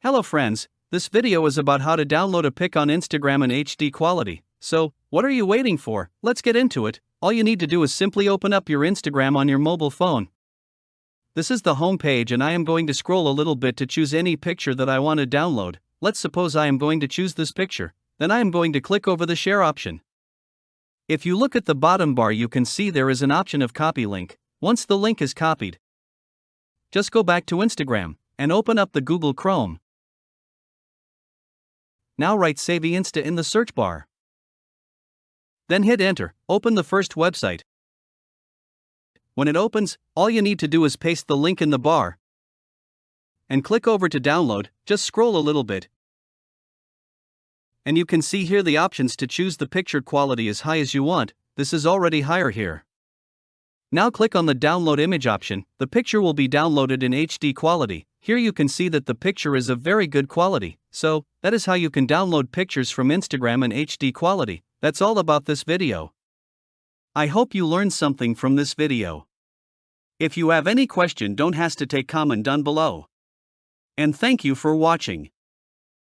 Hello friends, this video is about how to download a pic on Instagram in HD quality. So, what are you waiting for? Let's get into it. All you need to do is simply open up your Instagram on your mobile phone. This is the home page and I am going to scroll a little bit to choose any picture that I want to download. Let's suppose I am going to choose this picture. Then I am going to click over the share option. If you look at the bottom bar, you can see there is an option of copy link. Once the link is copied, just go back to Instagram and open up the Google Chrome. Now write Savvy Insta in the search bar. Then hit enter, open the first website. When it opens, all you need to do is paste the link in the bar and click over to download. Just scroll a little bit. And you can see here the options to choose the picture quality as high as you want. This is already higher here. Now click on the download image option. The picture will be downloaded in HD quality. Here you can see that the picture is of very good quality. So, that is how you can download pictures from Instagram in HD quality. That's all about this video. I hope you learned something from this video. If you have any question, don't hesitate to comment down below. And thank you for watching.